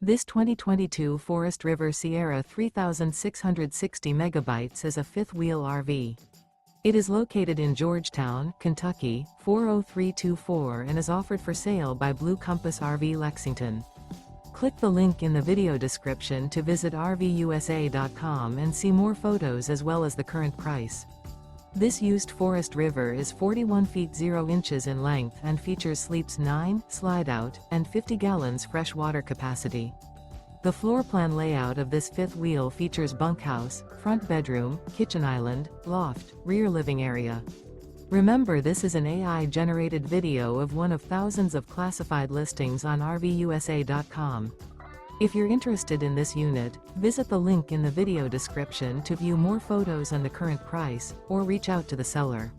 This 2022 Forest River Sierra 3660 megabytes is a fifth-wheel RV. It is located in Georgetown, Kentucky, 40324 and is offered for sale by Blue Compass RV Lexington. Click the link in the video description to visit RVUSA.com and see more photos as well as the current price. This used Forest River is 41 feet 0 inches in length and features sleeps 9, slide-out, and 50 gallons fresh water capacity. The floor plan layout of this fifth wheel features bunkhouse, front bedroom, kitchen island, loft, rear living area. Remember, this is an AI-generated video of one of thousands of classified listings on RVUSA.com. If you're interested in this unit, visit the link in the video description to view more photos and the current price, or reach out to the seller.